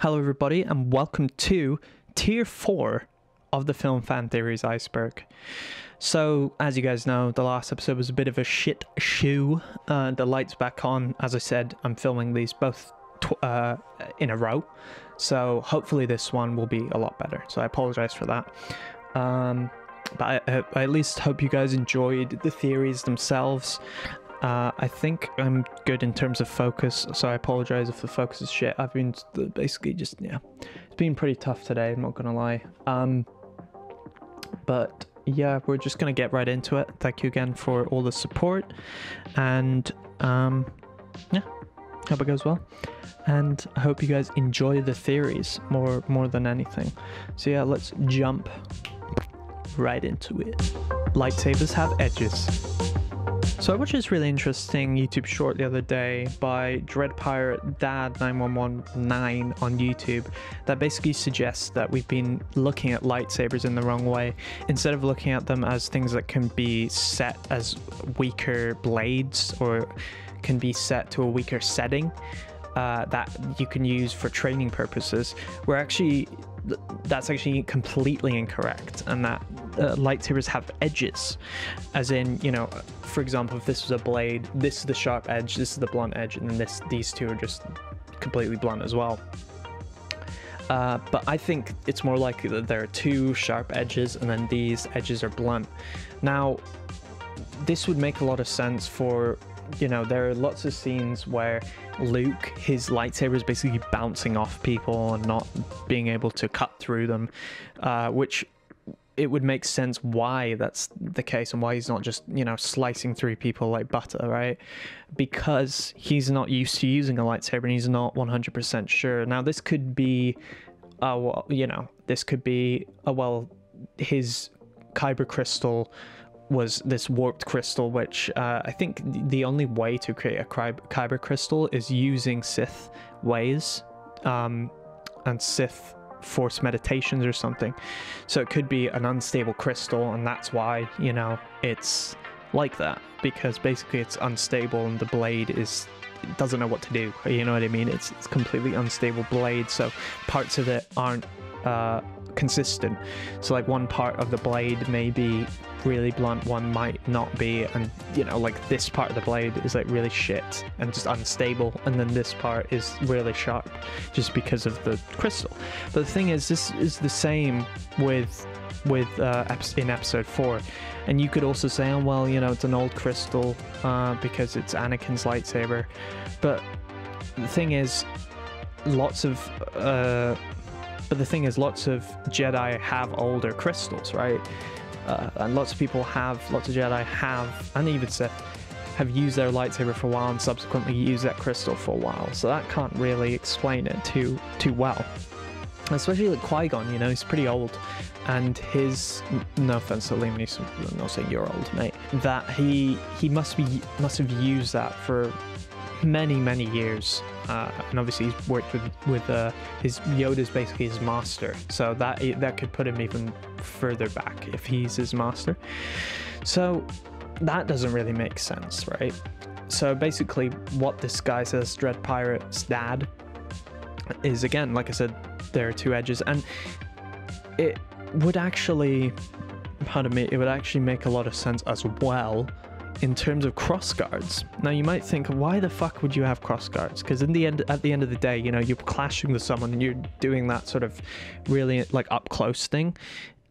Hello everybody and welcome to Tier 4 of the Film Fan Theories Iceberg. So, as you guys know, the last episode was a bit of a shit show. The light's back on. As I said, I'm filming these both in a row. So hopefully this one will be a lot better. So I apologize for that. But I at least hope you guys enjoyed the theories themselves. I think I'm good in terms of focus, so I apologize if the focus is shit. I've been basically just, yeah, it's been pretty tough today, I'm not gonna lie. But yeah, we're just gonna get right into it. Thank you again for all the support, and yeah, hope it goes well. And I hope you guys enjoy the theories more than anything. So yeah, let's jump right into it. Lightsabers have edges. So I watched this really interesting YouTube short the other day by Dreadpirate Dad 9119 on YouTube that basically suggests that we've been looking at lightsabers in the wrong way. Instead of looking at them as things that can be set as weaker blades or can be set to a weaker setting that you can use for training purposes, that's actually completely incorrect, and that lightsabers have edges, as in, you know, for example, if this was a blade, this is the sharp edge, this is the blunt edge, and then these two are just completely blunt as well. But I think it's more likely that there are two sharp edges and then these edges are blunt. Now, this would make a lot of sense for, you know, there are lots of scenes where Luke, his lightsaber is basically bouncing off people and not being able to cut through them, which it would make sense why that's the case and why he's not just, you know, slicing through people like butter, right? Because he's not used to using a lightsaber and he's not 100% sure. Now, this could be, well, you know, this could be, well, his kyber crystal was this warped crystal, which I think the only way to create a kyber crystal is using Sith ways and Sith force meditations or something. So it could be an unstable crystal, and that's why, you know, it's like that, because basically it's unstable and the blade doesn't know what to do, you know what I mean? It's completely unstable blade, so parts of it aren't consistent. So like one part of the blade may be really blunt, one might not be, and you know, like this part of the blade is like really shit and just unstable, and then this part is really sharp just because of the crystal. But the thing is, this is the same with in episode 4, and you could also say, oh well, you know, it's an old crystal because it's Anakin's lightsaber. But the thing is, lots of Jedi have older crystals, right? And lots of Jedi have, and even Sith, have used their lightsaber for a while and subsequently used that crystal for a while. So that can't really explain it too well. Especially like Qui-Gon, you know, he's pretty old, and his, no offense to LEMMiNO, I'm not saying you're old, mate, that he must have used that for many years, and obviously he's worked with his Yoda's basically his master, so that could put him even further back if he's his master. So that doesn't really make sense, right? So basically what this guy says, Dreadpirate's dad, is, again, like I said, there are two edges, and it would actually, it would actually make a lot of sense as well in terms of cross guards. Now you might think, why the fuck would you have cross guards? Because at the end of the day, you know, you're clashing with someone and you're doing that sort of really like up close thing.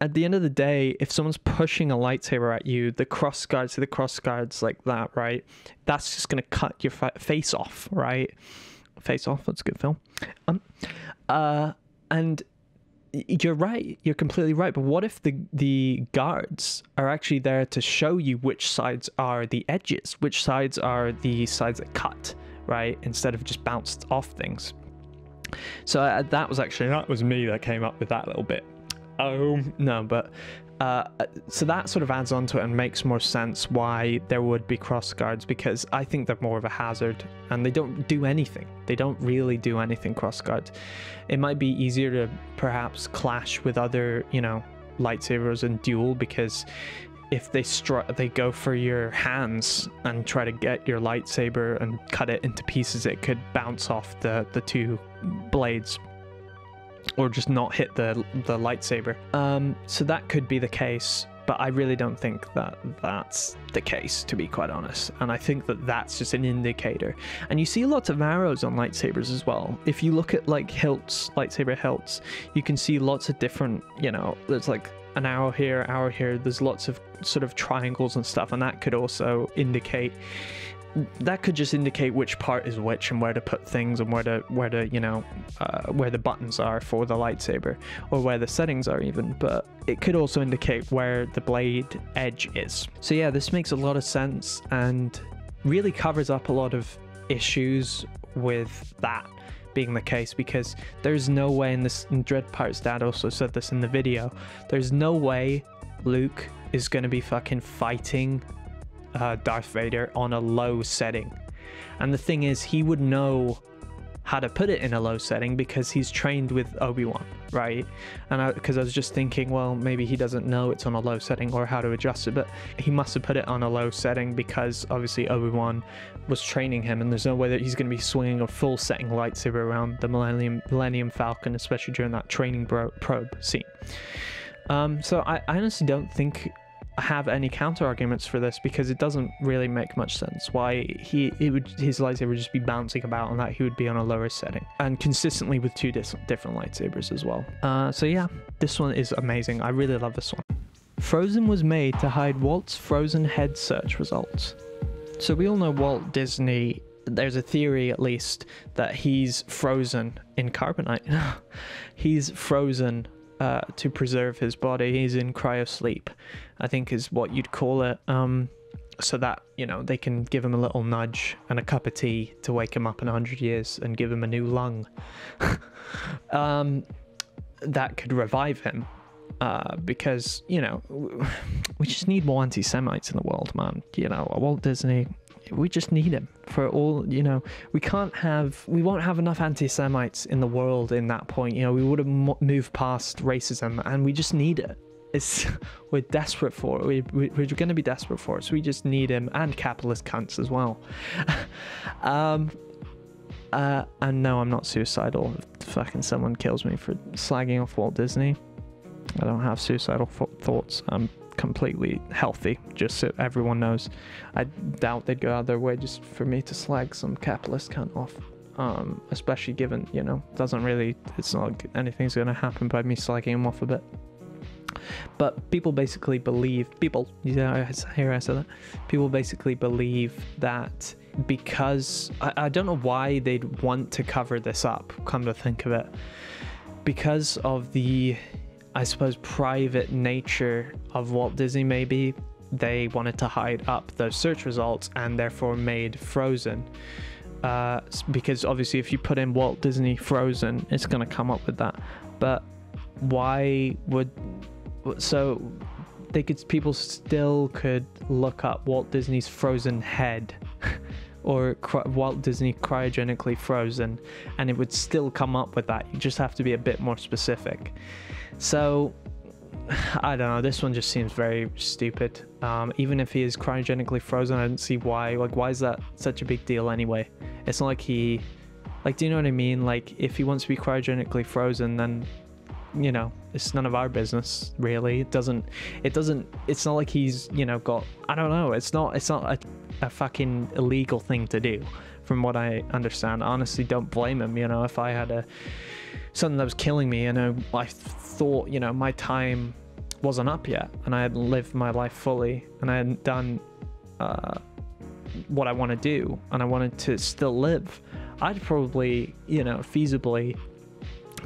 At the end of the day, if someone's pushing a lightsaber at you, the cross guards like that, right? That's just gonna cut your face off, right? Face Off, that's a good film. And you're right, you're completely right, but what if the guards are actually there to show you which sides are the edges, which sides are the sides that cut, right, instead of just bounced off things? So that was me that came up with that little bit. No, but so that sort of adds on to it and makes more sense why there would be cross guards, because I think they're more of a hazard and they don't do anything. They don't really do anything, cross guards. It might be easier to perhaps clash with other, you know, lightsabers and duel, because if they go for your hands and try to get your lightsaber and cut it into pieces, it could bounce off the two blades. or just not hit the lightsaber. So that could be the case, but I really don't think that that's the case, to be quite honest. And I think that that's just an indicator. And you see lots of arrows on lightsabers as well. If you look at like hilts, lightsaber hilts, you can see lots of different, you know, there's like an arrow here, there's lots of sort of triangles and stuff, and that could also indicate, that could just indicate which part is which and where to put things, and where to you know, where the buttons are for the lightsaber, or where the settings are even. But it could also indicate where the blade edge is. So yeah, this makes a lot of sense and really covers up a lot of issues with that being the case, because there's no way, and Dreadpire's dad also said this in the video, there's no way Luke is going to be fucking fighting Darth Vader on a low setting. And the thing is, he would know how to put it in a low setting because he's trained with Obi-Wan, right? And because I was just thinking, well, maybe he doesn't know it's on a low setting or how to adjust it, but he must have put it on a low setting because obviously Obi-Wan was training him, and there's no way that he's going to be swinging a full setting lightsaber around the Millennium Falcon, especially during that training probe scene. So I honestly don't think I have any counter arguments for this, because it doesn't really make much sense why his lightsaber would just be bouncing about and that he would be on a lower setting, and consistently with two different lightsabers as well. So yeah, this one is amazing. I really love this one. Frozen was made to hide Walt's frozen head search results. So we all know Walt Disney, there's a theory at least that he's frozen in carbonite. He's frozen to preserve his body. He's in cryosleep, I think is what you'd call it, so that, you know, they can give him a little nudge and a cup of tea to wake him up in 100 years and give him a new lung. That could revive him, because, you know, we just need more anti-Semites in the world, man. You know, Walt Disney, we just need him for all, you know, we won't have enough anti-Semites in the world in that point. You know, we would have moved past racism, and we just need it. We're desperate for it. We're going to be desperate for it. So we just need him, and capitalist cunts as well. And no, I'm not suicidal. If fucking someone kills me for slagging off Walt Disney, I don't have suicidal thoughts. I'm completely healthy, just so everyone knows. I doubt they'd go out their way just for me to slag some capitalist cunt off. Especially given, you know, it's not like anything's going to happen by me slagging him off a bit. But people basically believe, I said that, people basically believe that because, I don't know why they'd want to cover this up, come to think of it, because of the, I suppose, private nature of Walt Disney. Maybe they wanted to hide up those search results and therefore made Frozen, because obviously if you put in Walt Disney Frozen, it's going to come up with that. But why would, so people still could look up Walt Disney's frozen head or Walt Disney cryogenically frozen, and it would still come up with that. You just have to be a bit more specific. So I don't know, this one just seems very stupid. Even if he is cryogenically frozen, I don't see why. Like, why is that such a big deal anyway? It's not like he, like, do you know what I mean? Like, if he wants to be cryogenically frozen, then, you know, it's none of our business, really. It's not like he's, you know, got, I don't know, it's not a fucking illegal thing to do, from what I understand. I honestly don't blame him. You know, if I had something that was killing me, and I thought, you know, my time wasn't up yet, and I hadn't lived my life fully, and I hadn't done what I want to do, and I wanted to still live, I'd probably, you know, feasibly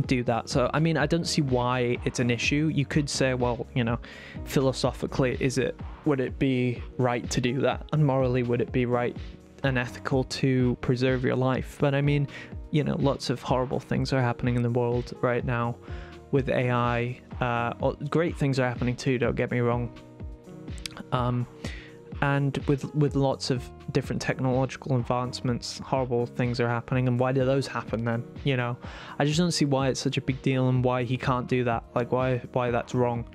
do that. So I mean, I don't see why it's an issue. You could say, well, you know, philosophically, would it be right to do that, and morally would it be right and ethical to preserve your life? But I mean, you know, lots of horrible things are happening in the world right now with AI. Great things are happening too, don't get me wrong, and with lots of different technological advancements, horrible things are happening. And why do those happen then? You know, I just don't see why it's such a big deal, and why he can't do that, like why that's wrong.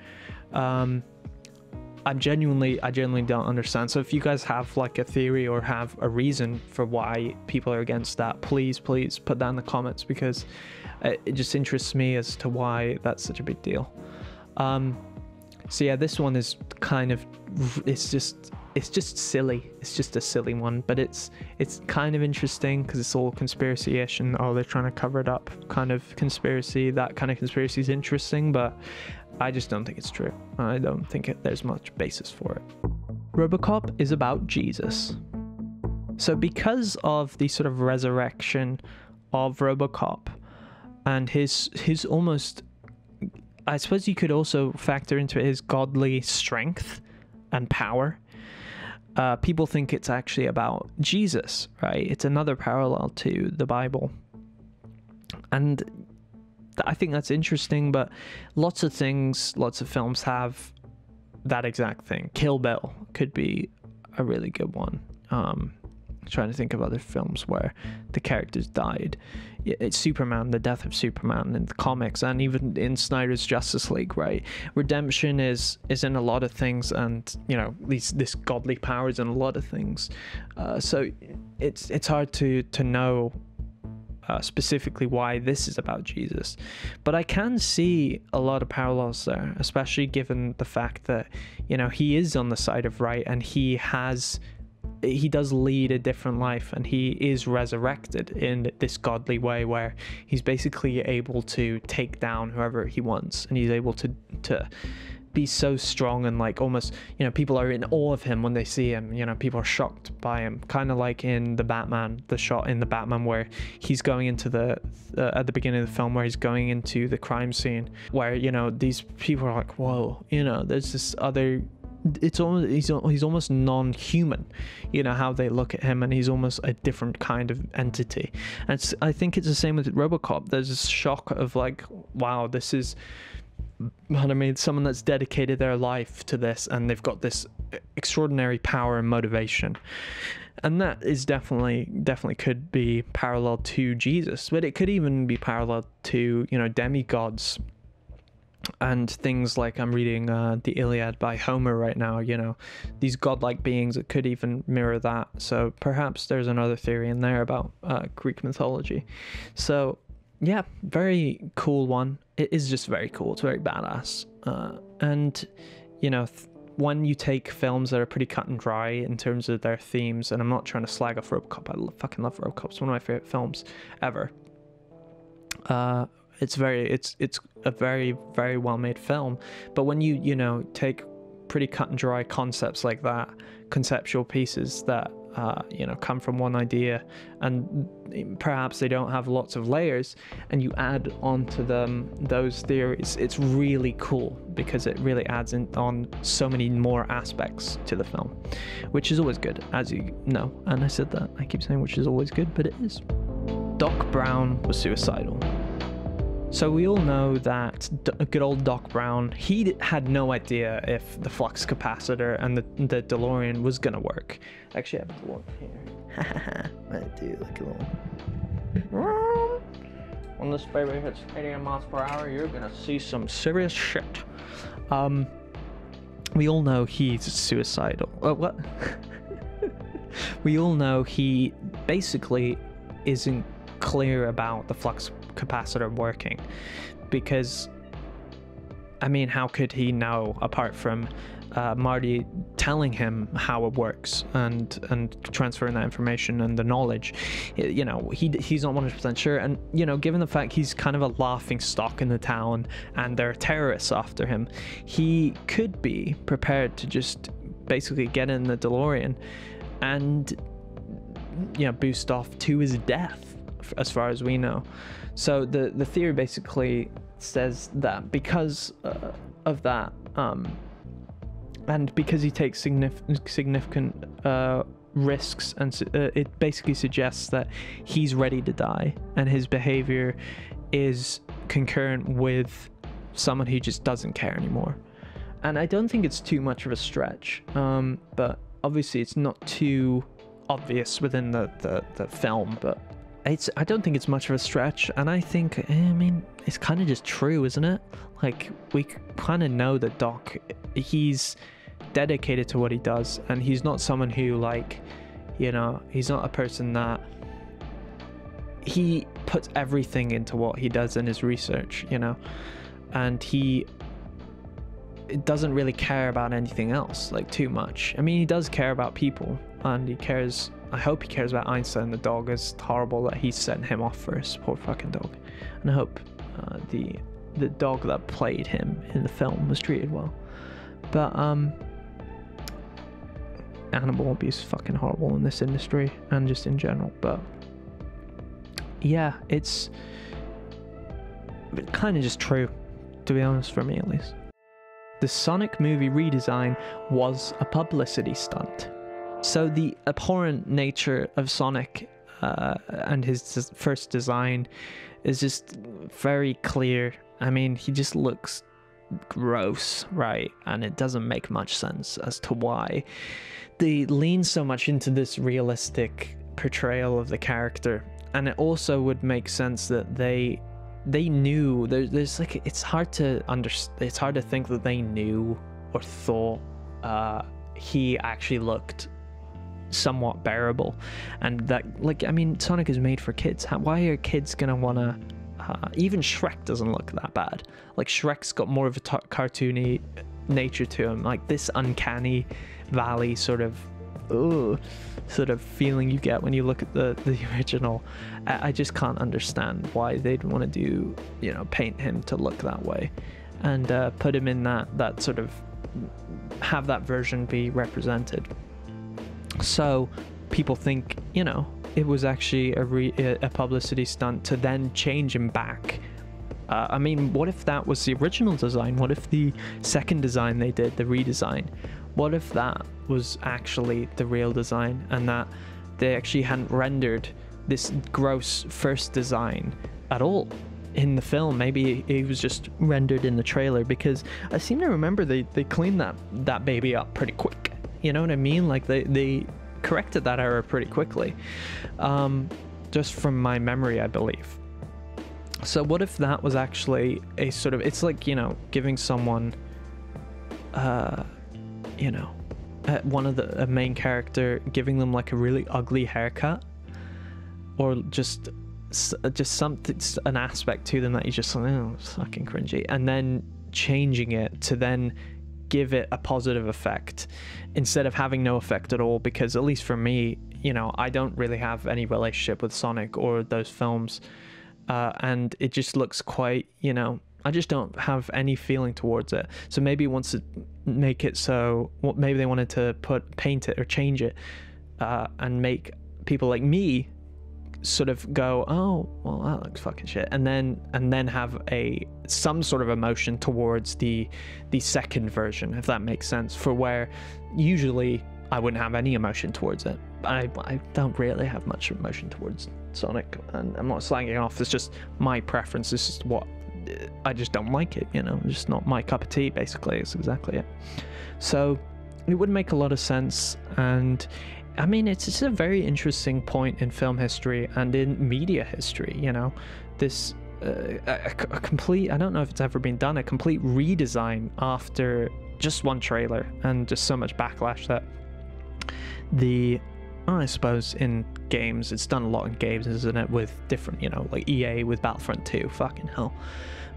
I genuinely don't understand. So if you guys have like a theory or have a reason for why people are against that, please put that in the comments, because it just interests me as to why that's such a big deal. So yeah, this one is kind of, it's just silly. It's just a silly one, but it's kind of interesting because it's all conspiracy-ish, and they're trying to cover it up kind of conspiracy. That kind of conspiracy is interesting, but I just don't think it's true. I don't think there's much basis for it. Robocop is about Jesus. So because of the sort of resurrection of Robocop and his almost, I suppose you could also factor into his godly strength and power. People think it's actually about Jesus, right? It's another parallel to the Bible. And I think that's interesting, but lots of films have that exact thing. Kill Bill could be a really good one. Trying to think of other films where the characters died. It's Superman, the death of Superman in the comics, and even in Snyder's Justice League, right? Redemption is in a lot of things, and you know, this godly powers in a lot of things. So it's hard to know specifically why this is about Jesus, but I can see a lot of parallels there, especially given the fact that, you know, he is on the side of right, and he does lead a different life, and he is resurrected in this godly way where he's basically able to take down whoever he wants, and he's able to be so strong, and like almost, you know, people are in awe of him when they see him. You know, people are shocked by him, kind of like in the shot in the Batman where he's going into at the beginning of the film, where he's going into the crime scene, where, you know, these people are like, whoa, you know, there's this other, it's almost, he's almost non-human, you know, how they look at him, and he's almost a different kind of entity. And I think it's the same with Robocop. There's this shock of like, wow, this is, I mean, someone that's dedicated their life to this, and they've got this extraordinary power and motivation. And that is definitely could be parallel to Jesus, but it could even be parallel to, you know, demigods and things like, I'm reading the Iliad by Homer right now, you know, these godlike beings. It could even mirror that. So perhaps there's another theory in there about Greek mythology. So yeah, very cool one. It is just very cool. It's very badass. And, you know, when you take films that are pretty cut and dry in terms of their themes, and I'm not trying to slag off Robocop, I fucking love Robocop. It's one of my favorite films ever. It's a very, very well made film. But when you know, take pretty cut and dry concepts like that, conceptual pieces that you know, come from one idea, and perhaps they don't have lots of layers, and you add onto them those theories, it's really cool because it really adds on so many more aspects to the film, which is always good, as you know. And I said that, I keep saying which is always good, but it is. Doc Brown was suicidal. So we all know that good old Doc Brown, he had no idea if the flux capacitor and the DeLorean was gonna work. Actually, I have a DeLorean here. I do, like a little... When this baby hits 80 miles per hour, you're gonna see some serious shit. We all know he's suicidal. Oh, what? We all know he basically isn't clear about the flux capacitor working, because I mean, how could he know apart from Marty telling him how it works and transferring that information and the knowledge? You know, he's not 100% sure. And you know, given the fact he's kind of a laughing stock in the town and there are terrorists after him, he could be prepared to just basically get in the DeLorean and, you know, boost off to his death, as far as we know. So the theory basically says that because of that, and because he takes significant risks, and it basically suggests that he's ready to die, and his behavior is concurrent with someone who just doesn't care anymore. And I don't think it's too much of a stretch, but obviously it's not too obvious within the film, but I don't think it's much of a stretch. And I think, I mean, it's kind of just true, isn't it? Like, we kind of know that Doc, he's dedicated to what he does, and he's not someone who, like, you know, he's not a person that he puts everything into what he does in his research, you know, and he doesn't really care about anything else, like, too much. I mean, he does care about people, and he cares, I hope he cares about Einstein, the dog. Is horrible that he sent him off first, poor fucking dog. And I hope the dog that played him in the film was treated well. But animal abuse is fucking horrible in this industry and just in general. But yeah, it's kind of just true, to be honest, for me at least. The Sonic movie redesign was a publicity stunt. So the abhorrent nature of Sonic and his first design is just very clear. I mean, he just looks gross, right? And it doesn't make much sense as to why they lean so much into this realistic portrayal of the character. And it also would make sense that they knew there's like, it's hard to understand, it's hard to think that they knew or thought he actually looked somewhat bearable, and that, like, I mean, Sonic is made for kids. Why are kids gonna wanna even Shrek doesn't look that bad. Like, Shrek's got more of a cartoony nature to him, like this uncanny valley sort of feeling you get when you look at the original. I just can't understand why they'd want to do, you know, paint him to look that way and put him in that sort of, have that version be represented. So people think, you know, it was actually a publicity stunt to then change him back. I mean, what if that was the original design? What if the second design they did, the redesign, what if that was actually the real design and that they actually hadn't rendered this gross first design at all in the film? Maybe it was just rendered in the trailer, because I seem to remember they cleaned that baby up pretty quick. You know what I mean? Like, they corrected that error pretty quickly, just from my memory, I believe. So what if that was actually a sort of, it's like, you know, giving someone, you know, one of a main character, giving them like a really ugly haircut, or just something, an aspect to them that you just, oh, it's fucking cringy, and then changing it to then give it a positive effect instead of having no effect at all. Because at least for me, you know, I don't really have any relationship with Sonic or those films, and it just looks quite, you know, I just don't have any feeling towards it. So maybe wants to make it so, maybe they wanted to paint it or change it, and make people like me sort of go, oh, well, that looks fucking shit, and then have some sort of emotion towards the second version, if that makes sense. For where usually I wouldn't have any emotion towards it. I don't really have much emotion towards Sonic, and I'm not slagging off. It's just my preference. It's just what I just don't like it. You know, it's just not my cup of tea. Basically, it's exactly it. So it would make a lot of sense, and I mean, it's just a very interesting point in film history and in media history, you know, this a complete, I don't know if it's ever been done, a complete redesign after just one trailer, and just so much backlash that I suppose in games, it's done a lot in games, isn't it, with different, you know, like EA with Battlefront 2, fucking hell,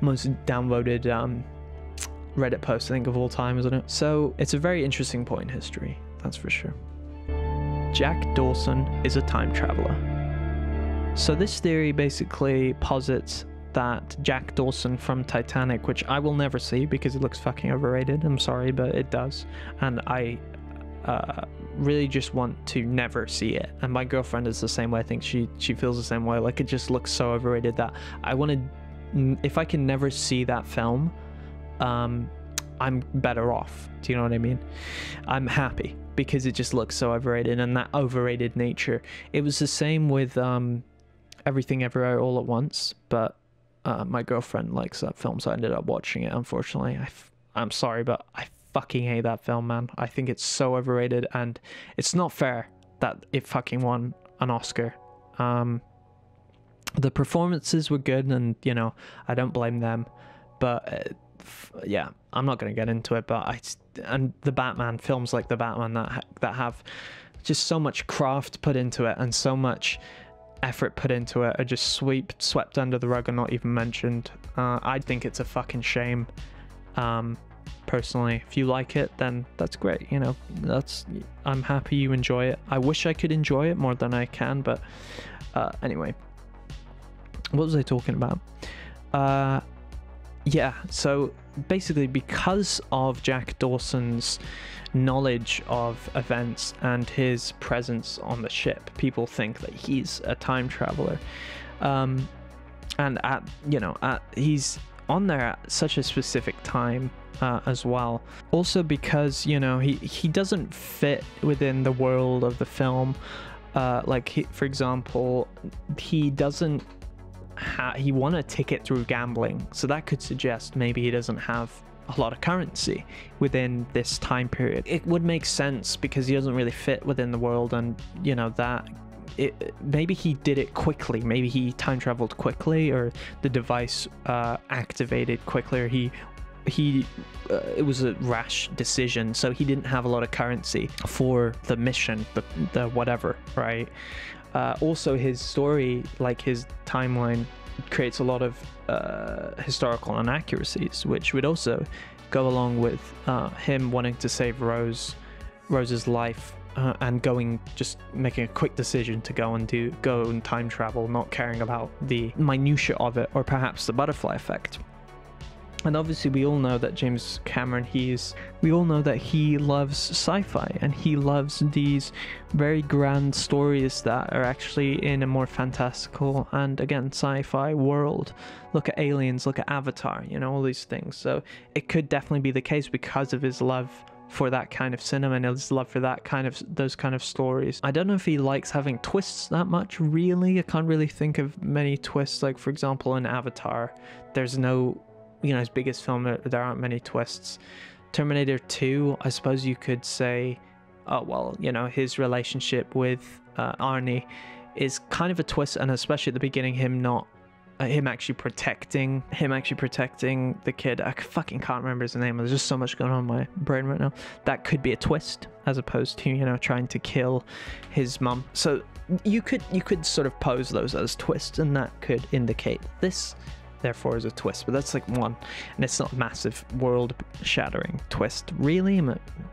most downvoted Reddit post, I think, of all time, isn't it? So it's a very interesting point in history, that's for sure. Jack Dawson is a time traveler. So this theory basically posits that Jack Dawson from Titanic, which I will never see because it looks fucking overrated, I'm sorry, but it does, and I really just want to never see it, and my girlfriend is the same way. I think she feels the same way. Like, it just looks so overrated that I want to, if I can never see that film, I'm better off. Do you know what I mean? I'm happy, because it just looks so overrated, and that overrated nature. It was the same with Everything Everywhere All at Once, but my girlfriend likes that film, so I ended up watching it, unfortunately. I'm sorry, but I fucking hate that film, man. I think it's so overrated, and it's not fair that it fucking won an Oscar. The performances were good, and, you know, I don't blame them, but yeah, I'm not going to get into it, but and the Batman films, like the Batman, that have just so much craft put into it, and so much effort put into it are just swept under the rug and not even mentioned. I think it's a fucking shame. Personally, if you like it, then that's great. You know, I'm happy you enjoy it. I wish I could enjoy it more than I can, but anyway, what was I talking about? Yeah, so basically, because of Jack Dawson's knowledge of events and his presence on the ship, people think that he's a time traveler, and he's on there at such a specific time as well. Also because, you know, he doesn't fit within the world of the film. For example, he doesn't he won a ticket through gambling, so that could suggest maybe he doesn't have a lot of currency within this time period. It would make sense because he doesn't really fit within the world, and you know that maybe he did it quickly, maybe he time traveled quickly, or the device activated quickly, or it was a rash decision, so he didn't have a lot of currency for the mission, the whatever, right? Also, his story, like his timeline, creates a lot of historical inaccuracies, which would also go along with him wanting to save Rose's life, and just making a quick decision to go and time travel, not caring about the minutiae of it, or perhaps the butterfly effect. And obviously we all know that James Cameron, we all know that he loves sci-fi, and he loves these very grand stories that are actually in a more fantastical and, again, sci-fi world. Look at Aliens, look at Avatar, you know, all these things. So it could definitely be the case because of his love for that kind of cinema and his love for those kind of stories. I don't know if he likes having twists that much, really. I can't really think of many twists. Like, for example, in Avatar, there's no... You know, his biggest film, there aren't many twists. Terminator 2, I suppose you could say, oh, well, you know, his relationship with Arnie is kind of a twist, and especially at the beginning, him actually protecting the kid. I fucking can't remember his name. There's just so much going on in my brain right now. That could be a twist, as opposed to, you know, trying to kill his mum. So you could sort of pose those as twists, and that could indicate this therefore is a twist, but that's like one, and it's not a massive world-shattering twist, really.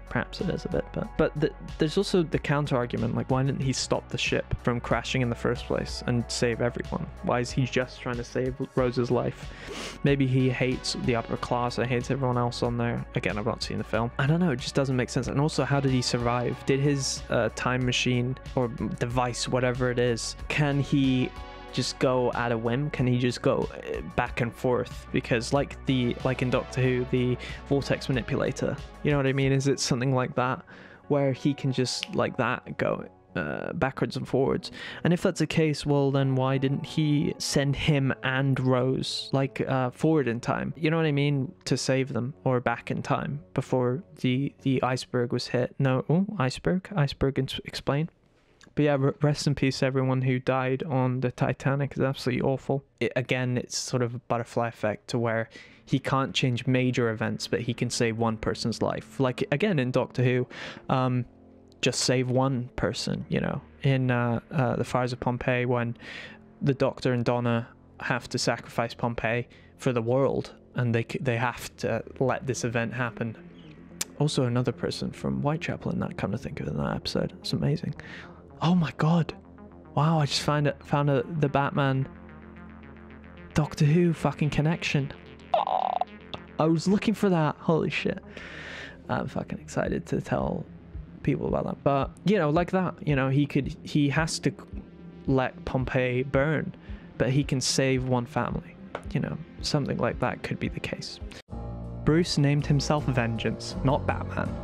Perhaps it is a bit, but there's also the counter-argument, like, why didn't he stop the ship from crashing in the first place and save everyone? Why is he just trying to save Rose's life? Maybe he hates the upper class and hates everyone else on there. Again, I've not seen the film. I don't know, it just doesn't make sense. And also, how did he survive? Did his time machine or device, whatever it is, can he just go at a whim? Can he just go back and forth? Because like in Doctor Who, the vortex manipulator, you know what I mean? Is it something like that where he can just like that go backwards and forwards? And if that's the case, well, then why didn't he send him and Rose like forward in time, you know what I mean, to save them, or back in time before the iceberg was hit? No. Iceberg explain. But yeah, rest in peace everyone who died on the Titanic. It's absolutely awful. Again, it's sort of a butterfly effect to where he can't change major events, but he can save one person's life. Like, again, in Doctor Who, just save one person, you know. In the Fires of Pompeii, when the Doctor and Donna have to sacrifice Pompeii for the world, and they have to let this event happen. Also, another person from Whitechapel in that, come to think of it, in that episode. It's amazing. Oh my god. Wow, I just found the Batman Doctor Who fucking connection. Oh, I was looking for that. Holy shit. I'm fucking excited to tell people about that. But, you know, like that, you know, he has to let Pompeii burn, but he can save one family. You know, something like that could be the case. Bruce named himself Vengeance, not Batman.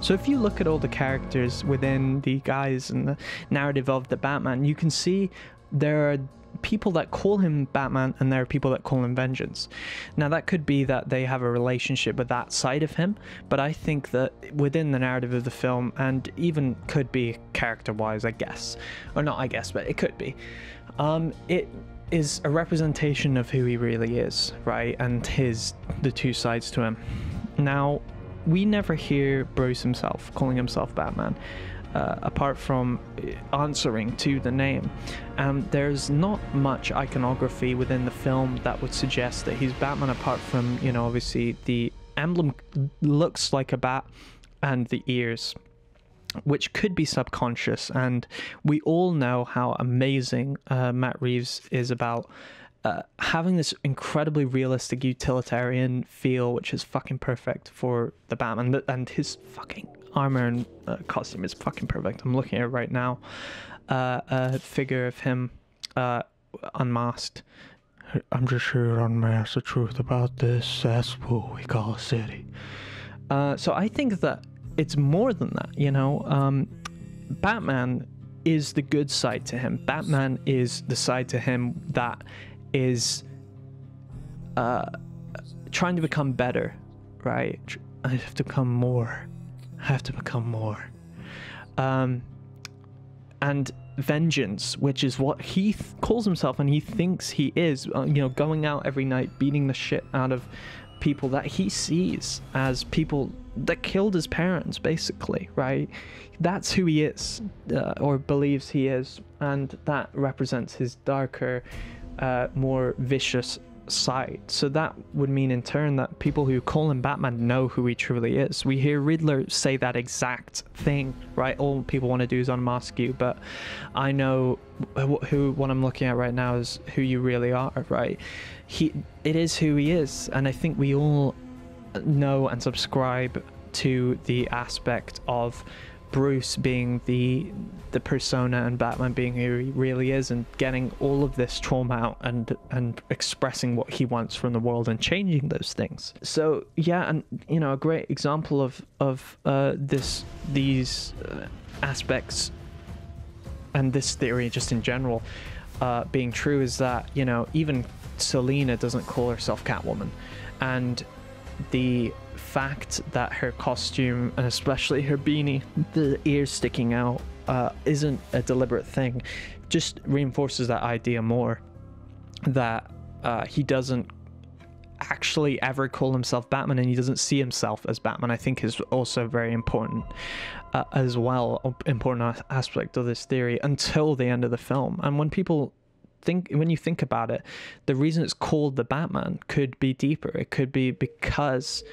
So if you look at all the characters within the guise and the narrative of the Batman, you can see there are people that call him Batman and there are people that call him Vengeance. Now that could be that they have a relationship with that side of him, but I think that within the narrative of the film, and even could be character-wise, I guess, or not I guess, but it could be, it is a representation of who he really is, right? And the two sides to him. Now, we never hear Bruce himself calling himself Batman. apart from answering to the name. There's not much iconography within the film that would suggest that he's Batman, apart from, you know, obviously the emblem looks like a bat and the ears, which could be subconscious. And we all know how amazing Matt Reeves is about having this incredibly realistic utilitarian feel, which is fucking perfect for the Batman. And his fucking armor and costume is fucking perfect. I'm looking at it right now. A figure of him unmasked. I'm just here to unmask the truth about this cesspool we call a city. So I think that it's more than that, you know. Batman is the good side to him. Batman is the side to him that is trying to become better, right? I have to become more. I have to become more. And vengeance, which is what he calls himself and he thinks he is, you know, going out every night, beating the shit out of people that he sees as people that killed his parents, basically, right? That's who he is, or believes he is, and that represents his darker, more vicious side. So that would mean in turn that people who call him Batman know who he truly is. We hear Riddler say that exact thing, right? All people want to do is unmask you, but I know what I'm looking at right now is who you really are, right? It is who he is, and I think we all know and subscribe to the aspect of Bruce being the persona and Batman being who he really is, and getting all of this trauma out and expressing what he wants from the world and changing those things. So yeah, and you know, a great example of these aspects and this theory just in general being true is that, you know, even Selina doesn't call herself Catwoman, and the fact that her costume, and especially her beanie, the ears sticking out, isn't a deliberate thing, just reinforces that idea more, that he doesn't actually ever call himself Batman, and he doesn't see himself as Batman. I think is also very important as well, important aspect of this theory until the end of the film. And when you think about it, the reason it's called the Batman could be deeper. It could be because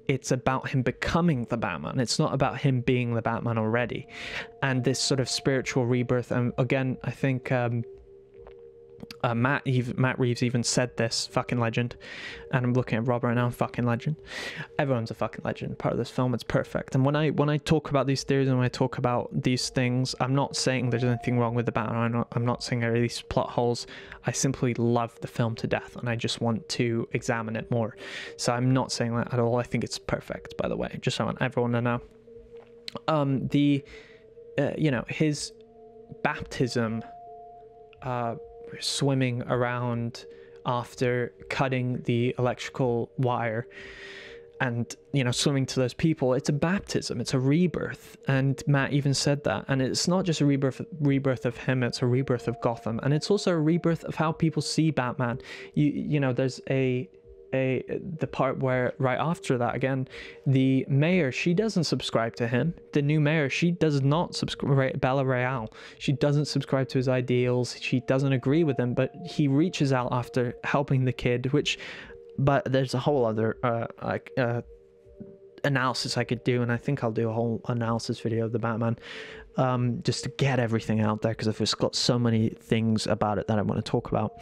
it's about him becoming the Batman. It's not about him being the Batman already. And this sort of spiritual rebirth, and again, I think Matt Reeves even said this, fucking legend. And I'm looking at Rob right now, fucking legend. Everyone's a fucking legend. Part of this film, it's perfect. And when I talk about these theories and when I talk about these things, I'm not saying there's anything wrong with the Batman. I'm not saying there are these plot holes. I simply love the film to death, and I just want to examine it more. So I'm not saying that at all. I think it's perfect, by the way. Just so I want everyone to know. You know, his baptism, swimming around after cutting the electrical wire and, you know, swimming to those people, it's a baptism, it's a rebirth. And Matt even said that. And it's not just a rebirth of him, it's a rebirth of Gotham, and it's also a rebirth of how people see Batman. You know, there's the part where right after that, again, the mayor, she doesn't subscribe to him. The new mayor, she does not subscribe. Bella Real, she doesn't subscribe to his ideals. She doesn't agree with him, but he reaches out after helping the kid, but there's a whole other analysis I could do, and I think I'll do a whole analysis video of the Batman, just to get everything out there, because I've just got so many things about it that I want to talk about.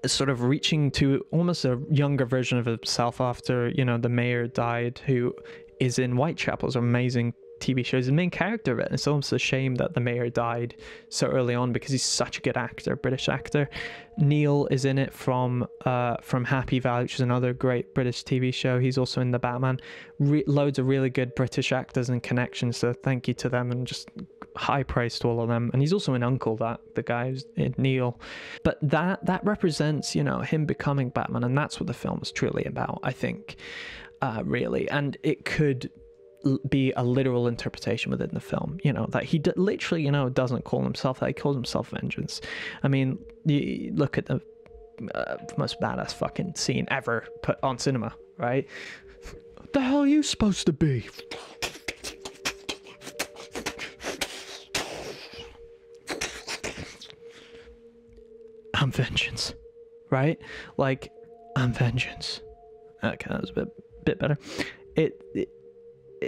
Sort of reaching to almost a younger version of himself after, you know, the mayor died, who is in Whitechapel's amazing TV show. He's the main character of it. It's almost a shame that the mayor died so early on, because he's such a good actor, British actor. Neil is in it from Happy Valley, which is another great British TV show. He's also in the Batman. Loads of really good British actors and connections, so thank you to them, and just high praise to all of them. And he's also in Uncle, the guy who's in Neil. But that represents, you know, him becoming Batman, and that's what the film is truly about, I think, really. And it could be a literal interpretation within the film, you know, that he literally, you know, doesn't call himself that. He calls himself Vengeance. I mean, you look at the most badass fucking scene ever put on cinema, right? What the hell are you supposed to be? I'm vengeance, right? Like, I'm vengeance. Okay, that was a bit better.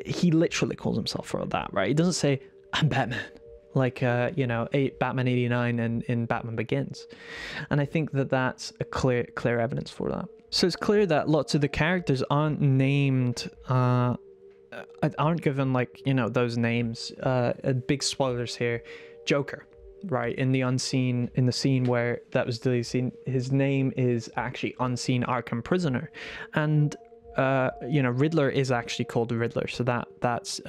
He literally calls himself for that, right? He doesn't say, I'm Batman, like, you know, Batman 89 and in Batman Begins. And I think that that's a clear evidence for that. So it's clear that lots of the characters aren't named, aren't given, like, you know, those names. Big spoilers here. Joker, right, in the scene where that was deleted, his name is actually Unseen Arkham Prisoner, and you know, Riddler is actually called Riddler, so that's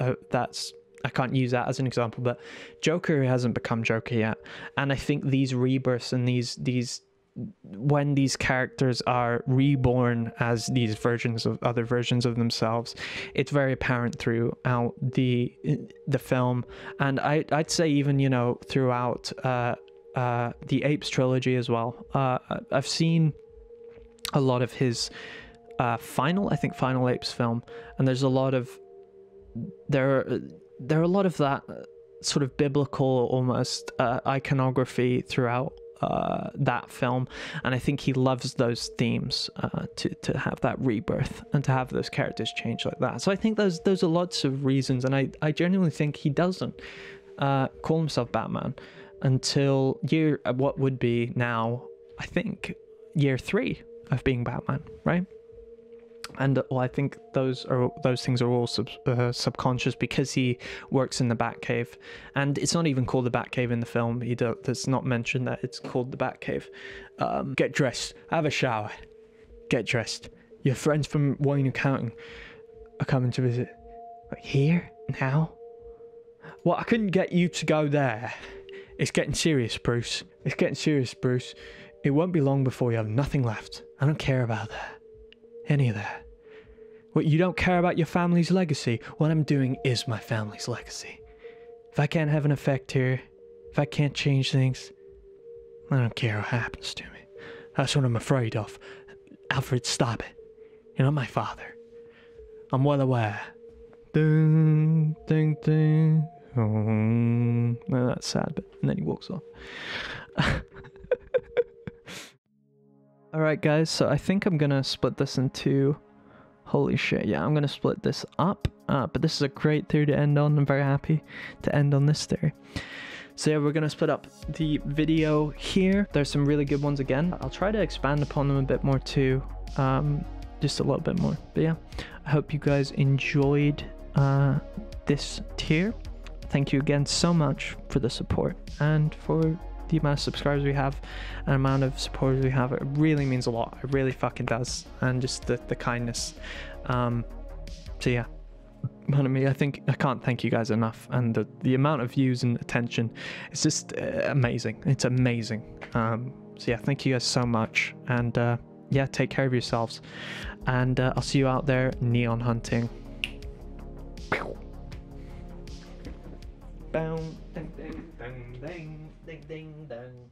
I can't use that as an example, but Joker hasn't become Joker yet. And I think these rebirths and these when these characters are reborn as these versions of other versions of themselves, it's very apparent throughout the film, and I'd say even, you know, throughout the Apes trilogy as well. I've seen a lot of his final Apes film, and there's a lot of there are a lot of that sort of biblical almost iconography throughout that film, and I think he loves those themes, to have that rebirth and to have those characters change like that. So I think those are lots of reasons, and I genuinely think he doesn't call himself Batman until what would be now, I think, year 3 of being Batman, right? And well, I think those things are all subconscious, because he works in the Batcave, and it's not even called the Batcave in the film. Does not mention that it's called the Batcave. Get dressed, have a shower, get dressed. Your friends from Wayne Accounting are coming to visit. Like, here now? Well, I couldn't get you to go there. It's getting serious, Bruce. It's getting serious, Bruce. It won't be long before you have nothing left. I don't care about that. Any of that. What, you don't care about your family's legacy? What I'm doing is my family's legacy. If I can't have an effect here, if I can't change things, I don't care what happens to me. That's what I'm afraid of. Alfred, stop it. You're not my father. I'm well aware. Ding, ding, ding. No, that's sad, but and then he walks off. Alright guys, so I think I'm gonna split this into... Holy shit, yeah, I'm gonna split this up. But this is a great theory to end on. I'm very happy to end on this theory. So yeah, we're gonna split up the video here. There's some really good ones again. I'll try to expand upon them a bit more too. Just a little bit more. But yeah, I hope you guys enjoyed this tier. Thank you again so much for the support and for the amount of subscribers we have and amount of supporters we have. It really means a lot. It really fucking does. And just the kindness. So yeah, I think I can't thank you guys enough. And the amount of views and attention, it's just amazing. It's amazing. So yeah, thank you guys so much. And yeah, take care of yourselves. And I'll see you out there neon hunting. Boom, ding, ding, ding, ding, ding, ding, ding.